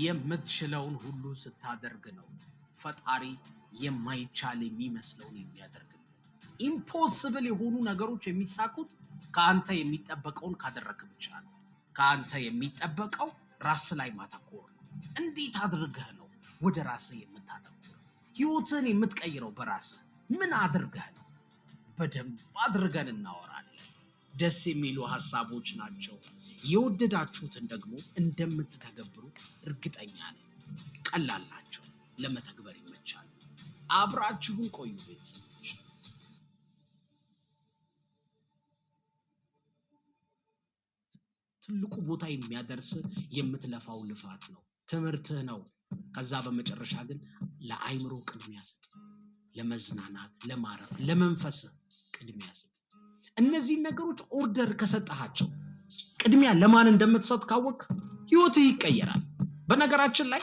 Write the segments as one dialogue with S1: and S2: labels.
S1: የምትችለውን ሁሉ ስታደርግ ነው ፈጣሪ የማይቻል የሚመስለውን የሚያደርግልህ። ኢምፖሲብል የሆኑ ነገሮች የሚሳኩት ከአንተ የሚጠበቀውን ካደረክ ብቻ ነው። ከአንተ የሚጠበቀው ራስ ላይ ማተኮር ነው። እንዴት አድርገህ ነው ወደ ራስህ የምታተኩረው? ህይወትን የምትቀይረው በራስህ ምን አድርገህ ነው? በደንብ አድርገን እናወራለን። ደስ የሚሉ ሐሳቦች ናቸው። የወደዳችሁትን ደግሞ እንደምትተገብሩ እርግጠኛ ነኝ። ቀላል ናቸው፣ ለመተግበር ይመቻሉ። አብራችሁን ቆዩ ቤተሰቦች። ትልቁ ቦታ የሚያደርስ የምትለፋው ልፋት ነው፣ ትምህርትህ ነው። ከዛ በመጨረሻ ግን ለአይምሮ ቅድሚያ ስጥ። ለመዝናናት፣ ለማረፍ፣ ለመንፈስ ቅድሚያ ስጥ። እነዚህ ነገሮች ኦርደር ከሰጣቸው ቅድሚያ ለማን እንደምትሰጥ ካወቅ ህይወትህ ይቀየራል። በነገራችን ላይ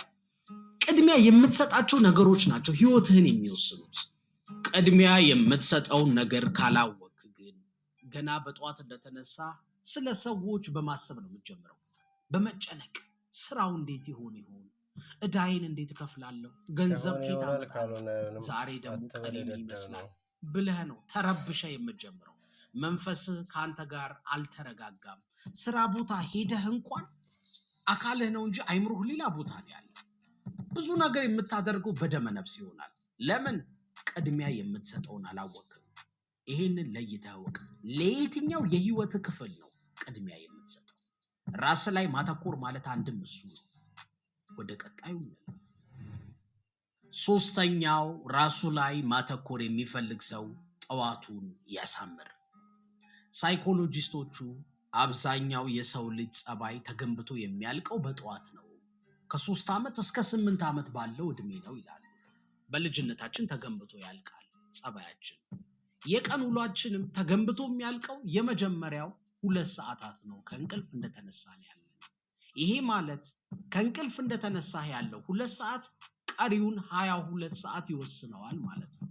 S1: ቅድሚያ የምትሰጣቸው ነገሮች ናቸው ህይወትህን የሚወስኑት። ቅድሚያ የምትሰጠውን ነገር ካላወቅ ግን ገና በጠዋት እንደተነሳ ስለ ሰዎች በማሰብ ነው የምትጀምረው። በመጨነቅ ስራው እንዴት ይሆን እዳይን እንዴት እከፍላለሁ፣ ገንዘብ ከየት አመጣለሁ፣ ዛሬ ደግሞ ቀን ይመስላል ብለህ ነው ተረብሸ የምትጀምረው። መንፈስህ ካንተ ጋር አልተረጋጋም። ስራ ቦታ ሄደህ እንኳን አካልህ ነው እንጂ አይምሮህ ሌላ ቦታ ነው ያለው። ብዙ ነገር የምታደርገው በደመ ነፍስ ይሆናል። ለምን? ቅድሚያ የምትሰጠውን አላወቅም። ይሄንን ለይተህ እወቅ። ለየትኛው የህይወት ክፍል ነው ቅድሚያ የምትሰጠው? ራስ ላይ ማተኮር ማለት አንድም እሱ ነው። ወደ ቀጣዩ ሶስተኛው ራሱ ላይ ማተኮር የሚፈልግ ሰው ጠዋቱን ያሳምር። ሳይኮሎጂስቶቹ አብዛኛው የሰው ልጅ ጸባይ ተገንብቶ የሚያልቀው በጠዋት ነው፣ ከ3 ዓመት እስከ 8 ዓመት ባለው እድሜ ነው ይላሉ። በልጅነታችን ተገንብቶ ያልቃል ጸባያችን። የቀን ውሏችንም ተገንብቶ የሚያልቀው የመጀመሪያው 2 ሰዓታት ነው፣ ከእንቅልፍ እንደተነሳን ያለው። ይሄ ማለት ከእንቅልፍ እንደተነሳህ ያለው 2 ሰዓት ቀሪውን 22 ሰዓት ይወስነዋል ማለት ነው።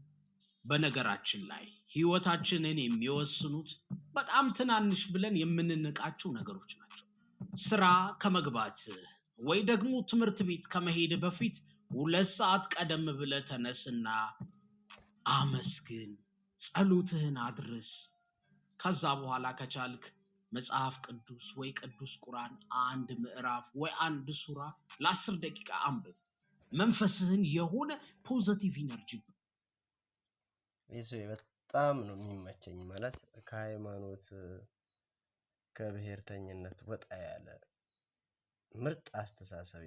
S1: በነገራችን ላይ ህይወታችንን የሚወስኑት በጣም ትናንሽ ብለን የምንንቃቸው ነገሮች ናቸው። ስራ ከመግባት ወይ ደግሞ ትምህርት ቤት ከመሄድ በፊት 2 ሰዓት ቀደም ብለህ ተነስና አመስግን፣ ጸሎትህን አድርስ። ከዛ በኋላ ከቻልክ መጽሐፍ ቅዱስ ወይ ቅዱስ ቁርአን 1 ምዕራፍ ወይ 1 ሱራ ለ10 ደቂቃ አንብብ። መንፈስህን የሆነ ፖዚቲቭ ኢነርጂ
S2: ይሄ በጣም ነው የሚመቸኝ። ማለት ከሃይማኖት ከብሔርተኝነት ወጣ ያለ ምርጥ አስተሳሰብ